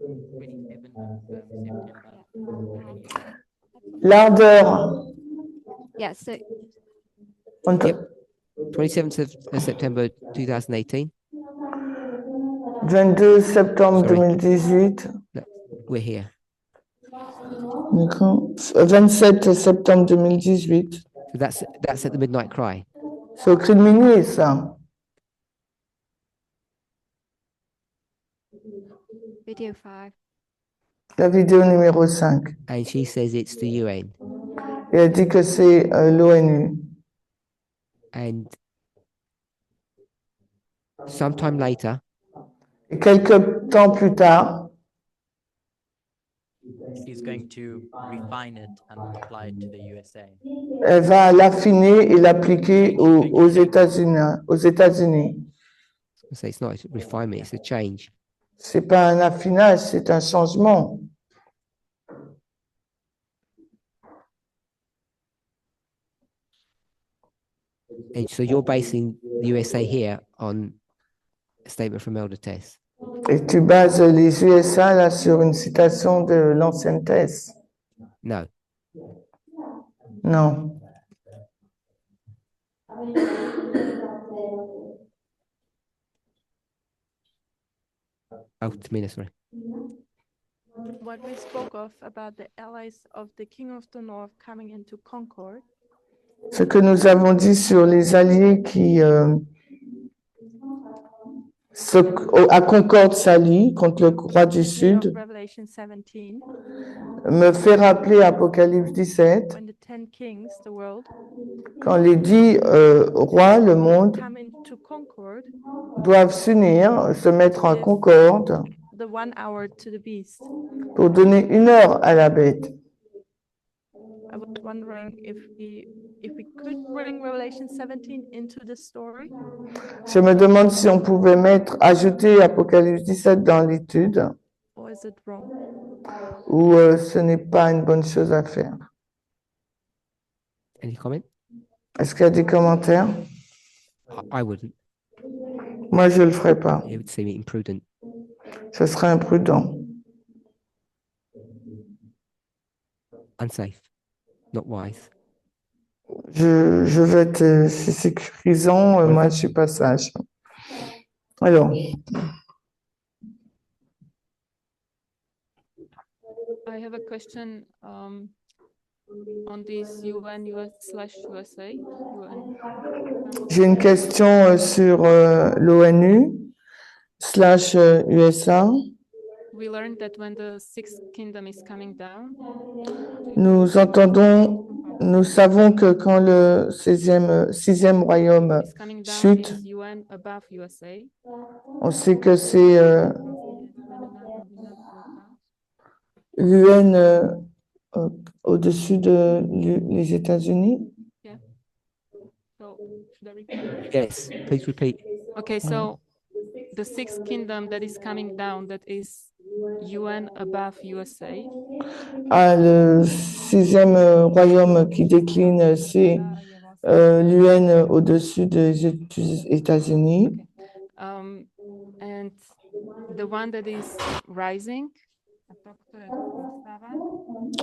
27th September. L'ardeur. Yeah, so Yep. 27th of September 2018. 22 septembre Sorry. 2018. We're here. D'accord. 27 septembre 2018. So that's at the midnight cry. C'est au cri de minuit, ça. video 5. La vidéo numéro 5. And she says it's the UN. Et elle dit que c'est l'ONU. And sometime later, Et quelques temps plus tard, He's going to refine it and apply it to the USA. elle va l'affiner et l'appliquer aux États-Unis. Aux États-Unis. I say it's not a refinement, it's a change. C'est pas un affinage, c'est un changement. And so you're basing the USA here on a statement from Elder Tess. Et tu bases les USA là sur une citation de l'ancienne thèse. No. Non. Oh, Tamina, sorry. what we spoke of about the allies of the King of the North coming into Concord, Ce que nous avons dit sur les alliés qui à Concorde s'allient contre le roi du reminds me of Sud Revelation 17, me fait rappeler Apocalypse 17, when the 10 kings, the world, quand les 10 rois, le monde, come into Concord, doivent s'unir, se mettre en Yes. concorde the 1 hour to the beast. pour donner 1 heure à la bête. I was wondering if we could bring Revelation 17 into the story, Je me demande si on pouvait ajouter Apocalypse 17 dans l'étude or is it wrong? ou ce n'est pas une bonne chose à faire. Any comment? Est-ce qu'il y a des commentaires? I wouldn't. Moi, je ne le ferai pas. It would seem imprudent. Ce serait imprudent. Unsafe. Not wise. Je veux être c'est sécurisant, moi, je ne suis pas sage. Alors, I have a question on this UN US/USA. UN. j'ai une question sur l'ONU/USA. We learned that when the sixth kingdom is coming down, Nous savons que quand le sixième royaume is coming down chute, is UN above USA. on sait que c'est l'UN au-dessus les États-Unis. Yeah. So should I repeat? Yes, please repeat. Okay, so the sixth kingdom that is coming down, that is UN above USA. Ah, le sixième royaume qui décline, c'est l'UN au-dessus des États-Unis. Okay. And the one that is rising,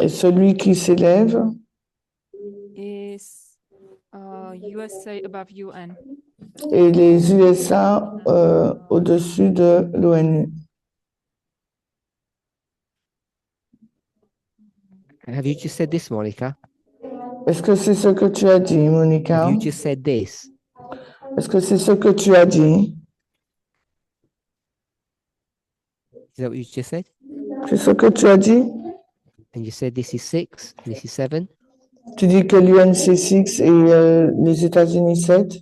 Et celui qui s'élève is USA above UN. et les USA au-dessus de l'ONU. Have you just said this, Monica? Est-ce que c'est ce que tu as dit, Monica? Have you just said this? Est-ce que c'est ce que tu as dit? Is that what you just said? C'est ce que tu as dit? And you said this is 6, this is 7? Tu dis que l'UN c'est 6 et les États-Unis 7?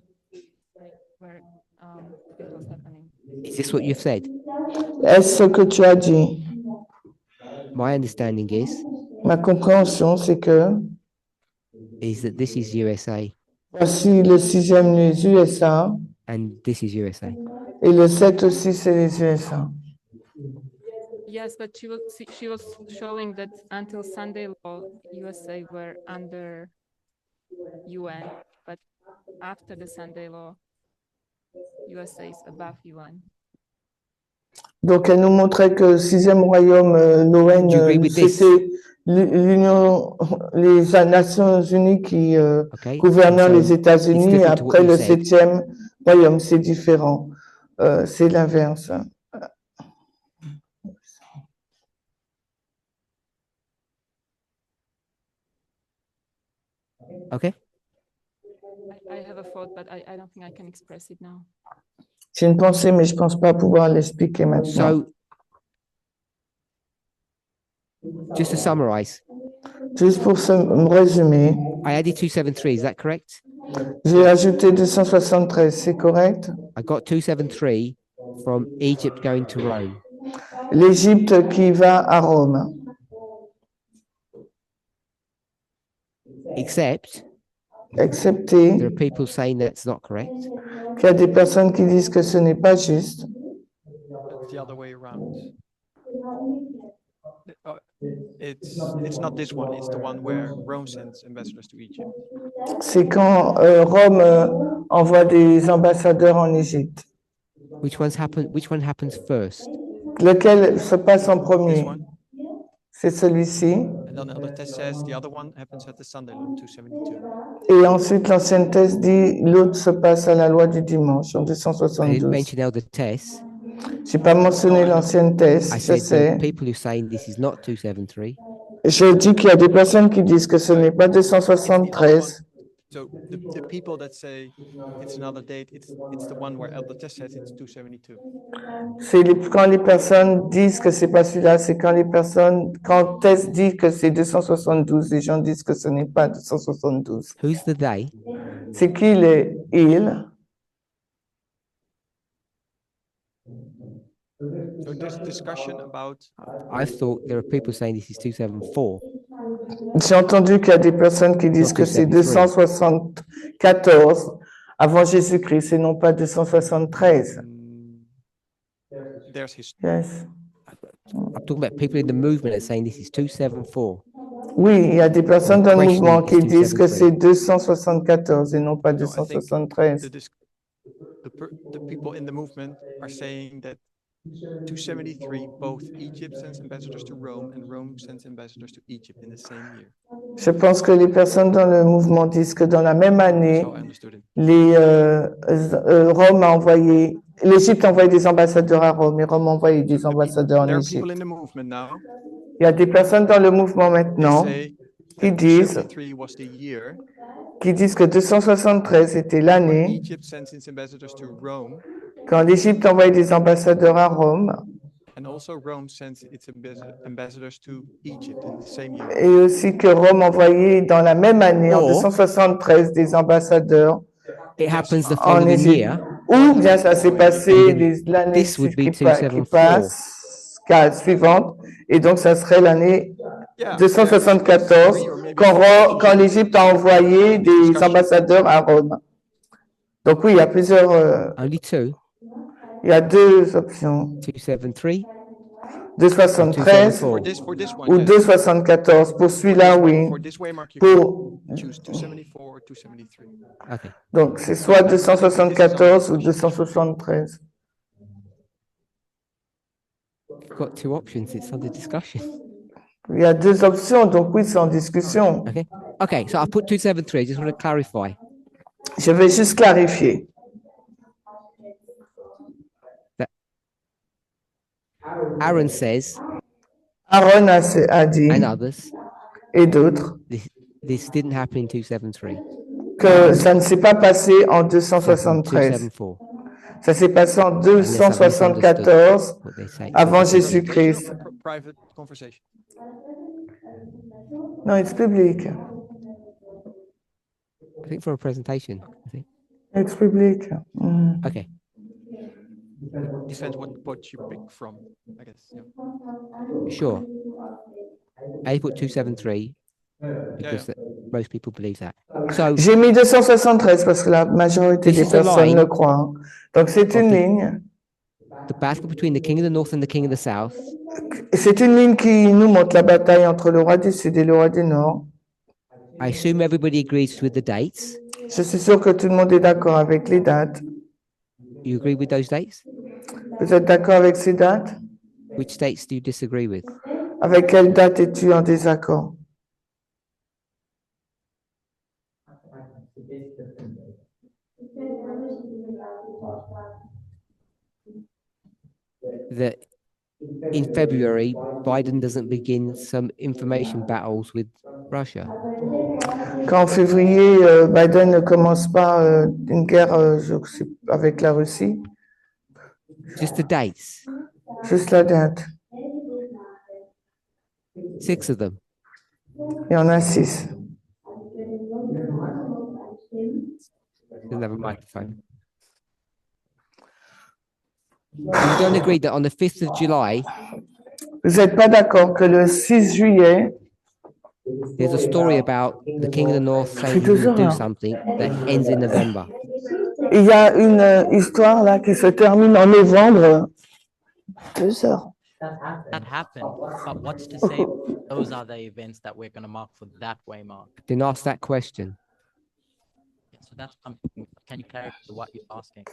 Where it was happening. Is this what you've said? Est-ce ce que tu as dit? My understanding Ma compréhension, c'est que is that this is USA voici le sixième, les USA, and this is USA. et le 7 aussi, c'est les USA. Yes, but she was showing that until Sunday law, USA were under UN, but after the Sunday law, USA is above UN. Donc, elle nous montrait que le sixième royaume, l'ON, Do you agree with this? c'était l'Union, les Nations Unies qui Okay. gouvernaient And so les États-Unis. Et different to what après, you le said. septième royaume, c'est différent. C'est l'inverse. Okay. I have a thought, but I don't think I can express it now. J'ai une pensée, mais je ne pense pas pouvoir l'expliquer maintenant. So, just to summarize, Juste pour me résumer, I added 273, is that correct? j'ai ajouté 273, c'est correct? I got 273 from Egypt going to Rome. L'Égypte qui va à Rome. Except Excepté there are people saying that's not correct. qu'il y a des personnes qui disent que ce n'est pas juste. It's the other way around. It's not this one. It's the one where Rome sends ambassadors to Egypt. C'est quand Rome envoie des ambassadeurs en Égypte. Which one happens first? Lequel se passe en This premier? one. C'est celui-ci. And then the other test says the other one happens at the Sunday law, 272. Et ensuite, l'ancienne thèse dit l'autre se passe à la loi du dimanche, en I didn't 272. mention Elder Tess. J'ai pas mentionné l'ancienne thèse, I je said there are sais. people who are saying this is not 273. Je dis qu'il y a des personnes qui disent que ce n'est pas 273. So the people that say it's another date, it's the one where the test says it's 272. Quand les personnes disent que c'est pas celui-là, c'est quand Tess dit que c'est 272, les gens disent que ce n'est pas 272. Who's the they? C'est qui les ils? So there's discussion about. I thought there are people saying this is 274. J'ai entendu qu'il y a des personnes qui disent que c'est 274 avant Jésus-Christ et non pas 273. There's his. Yes. I'm talking about people in the movement that are saying this is 274. Oui, il y a des personnes dans le mouvement qui Questioning disent que c'est 273. 274 et non pas No, I think 273. the people in the movement are saying that 273, both Egypt sends ambassadors to Rome and Rome sends ambassadors to Egypt in the same year. Je pense que les personnes dans le mouvement disent que dans la même année, So I understood it. l'Égypte a envoyé des ambassadeurs à Rome et Rome a envoyé des ambassadeurs en There are Égypte. people in the movement now. Il y a des personnes dans le mouvement They maintenant say qui that disent 273 was the year que 273 était when l'année Egypt sends its ambassadors to Rome, quand l'Égypte envoyait des ambassadeurs à Rome and also Rome sends its ambassadors to Egypt in the same year. et aussi que Rome envoyait dans la même année, en Or- 273, des ambassadeurs It happens the en following Égypte. year. Ou bien ça s'est passé And then l'année this would be qui 274. suivante, et donc ça serait l'année Yeah, 274 three or maybe quand l'Égypte a envoyé des ambassadeurs à Rome. Donc oui, il y a Only two, il y a deux options, 273 273 for this one, ou yes. 274. Pour celui-là, oui. For this waymark, you Pour, can choose 274 or 273. Okay. donc c'est soit 274 ou 273. You've got two options. It's under discussion. Il y a deux options, donc oui, c'est en discussion. Okay. Okay. So I put 273. I just want to clarify. Je vais juste clarifier. Aaron says, Aaron a dit, and others, et d'autres, this didn't happen in 273. que ça ne s'est pas passé en It happened in 273. 274. Ça s'est passé en Unless I've misunderstood 274 what they say. avant It's a Jésus-Christ. private conversation. Non, it's public. I think for a presentation. I think. It's public. Okay. Depends what you pick from, I guess. Yeah. Sure. I put 273 because most people believe that. So J'ai mis 273 parce que la majorité This des is a personnes line le croient. Donc c'est une ligne. the battle between the king of the north and the king of the south C'est une ligne qui nous montre la bataille entre le roi du Sud et le roi du Nord. I assume everybody agrees with the dates. Je suis sûr que tout le monde est d'accord avec les dates. You agree with those dates? Vous êtes d'accord avec ces dates? Which dates do you disagree with? Avec quelle date es-tu en désaccord? That in February, Biden doesn't begin some information battles with Russia. Qu'en février, Biden ne commence pas une guerre avec la Russie? Just the dates. Juste la date. 6 of them. Il y en a 6. Doesn't have a microphone. You don't agree that on the 5th of July, Vous n'êtes pas d'accord que le 6 juillet, there's a story about the king of the north saying he will do something that ends in November. il y a une histoire là qui se termine en novembre. 2 heures. That happened, but what's to say those are the events that we're going to mark for that waymark? Then ask that question. So that's can you clarify what you're asking?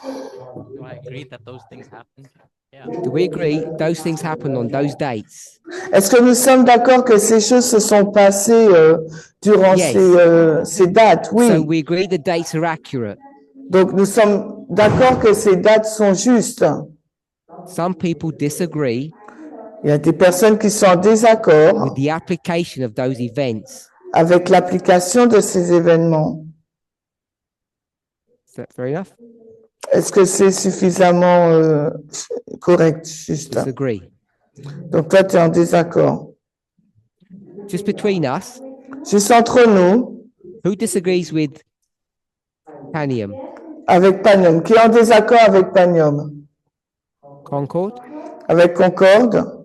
Do I agree that those things happened? Yeah. Do we agree those things happen on those dates? Est-ce que nous sommes d'accord que ces choses se sont passées durant Yes. ces dates? Oui. So we agree the dates are accurate. Donc nous sommes d'accord que ces dates sont justes. Some people disagree Il y a des personnes qui sont en désaccord with the application of those events. avec l'application de ces événements. Is that fair enough? Est-ce que c'est suffisamment correct, juste? Disagree. Donc toi, tu es en désaccord. Just between us, Juste entre nous, who disagrees with Panium? avec Panium. Qui est en désaccord avec Panium? Concord? Avec Concorde?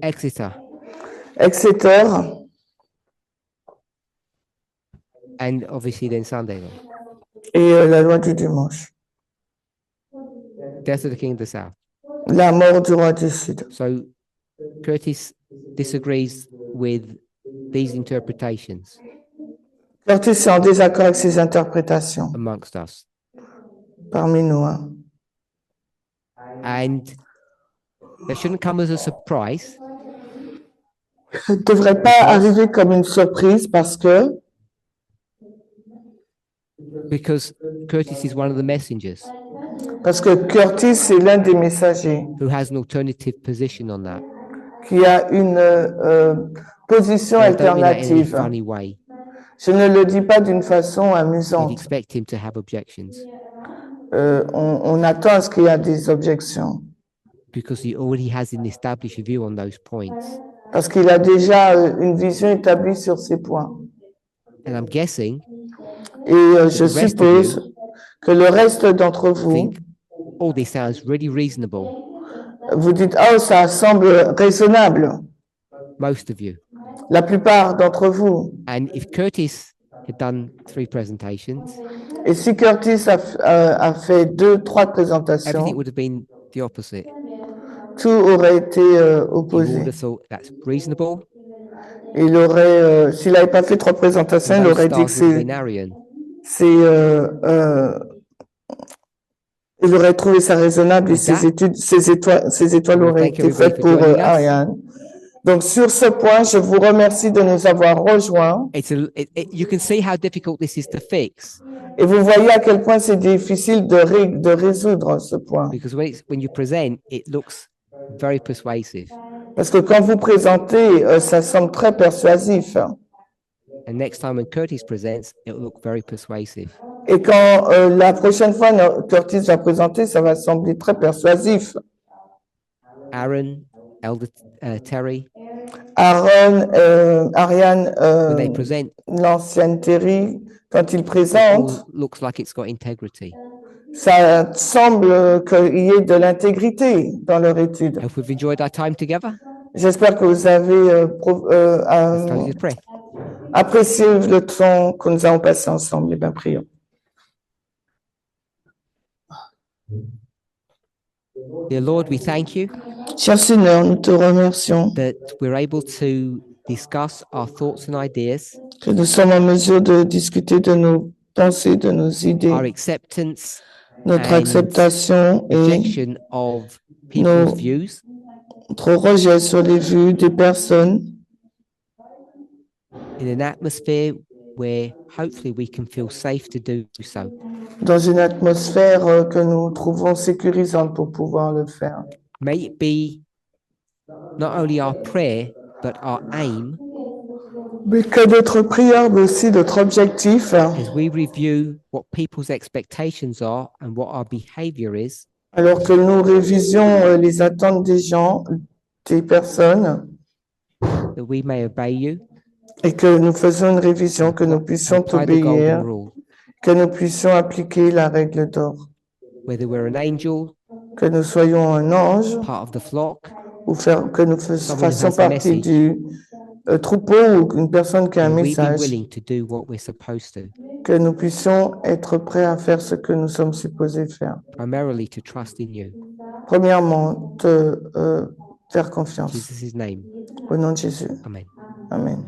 Exeter? Exeter? And obviously then Sunday law. Et la loi du dimanche. Death of the King of the South. La mort du roi du Sud. So Curtis disagrees with these interpretations Curtis est en désaccord avec ces interprétations amongst us. parmi nous. Hein. And that shouldn't come as a surprise. Ça ne devrait pas arriver comme une surprise because Curtis is one of the messengers parce que Curtis est l'un des messagers who has an alternative position on that. qui a une position And I don't mean that in any alternative. funny way. Je ne le dis pas d'une façon You'd amusante. expect him to have objections On attend à ce qu'il y ait des objections because he already has an established view on those points. parce qu'il a déjà une vision établie sur ces points. And I'm guessing Et je the rest of suppose que le reste d'entre vous, think, oh, this sounds really reasonable. vous dites, oh, ça semble raisonnable. Most of you. La plupart d'entre vous. And if Curtis had done 3 presentations, Et si Curtis a fait 2-3 présentations, everything would have been the opposite. tout aurait été You would opposé. have thought that's reasonable. Il aurait, s'il n'avait pas fait 3 présentations, il Those aurait dit que stars would have been Arian. il aurait trouvé ça raisonnable et ces étoiles auraient été faites pour Ariane. Donc, sur ce point, je vous remercie de nous avoir rejoints. You can see how difficult this is to fix. Et vous voyez à quel point c'est difficile de résoudre ce point. Because when you present, it looks very persuasive. Parce que quand vous présentez, ça semble très persuasif. And next time when Curtis presents, it will look very persuasive. Et quand la prochaine fois Curtis va présenter, ça va sembler très persuasif. Aaron, Elder Terry, Aaron, Ariane, when they present, l'ancienne Terry, quand il it présente, all looks like it's got integrity. ça semble qu'il y ait de l'intégrité dans leur étude. Hope we've enjoyed our time together. J'espère que vous avez Let's close with prayer. apprécié le temps que nous avons passé ensemble. Eh bien, prions. Dear Lord, we thank you Cher Seigneur, nous te remercions that we're able to discuss our thoughts and ideas, que nous sommes en mesure de discuter de nos pensées, de nos idées, our acceptance notre and acceptation et rejection of people's views, notre rejet sur les vues des personnes in an atmosphere where hopefully we can feel safe to do so. dans une atmosphère que nous trouvons sécurisante pour pouvoir le faire. May it be not only our prayer, but our aim Mais que notre prière, mais aussi notre objectif, as we review what people's expectations are and what our behavior is, alors que nous révisions les attentes des gens, des personnes, that we may obey you, et que nous faisons une révision, que nous puissions apply the golden obéir, rule, que nous puissions appliquer la règle d'or, whether we're an angel, que nous soyons un ange, part of the flock, ou que nous Someone who fassions has a partie message. du troupeau ou une personne qui a un and we be message, willing to do what we're supposed to, que nous puissions être prêts à faire ce que nous sommes supposés faire. primarily to trust in you. Premièrement, te faire In confiance. Jesus' name, Au nom de Jésus. amen. Amen.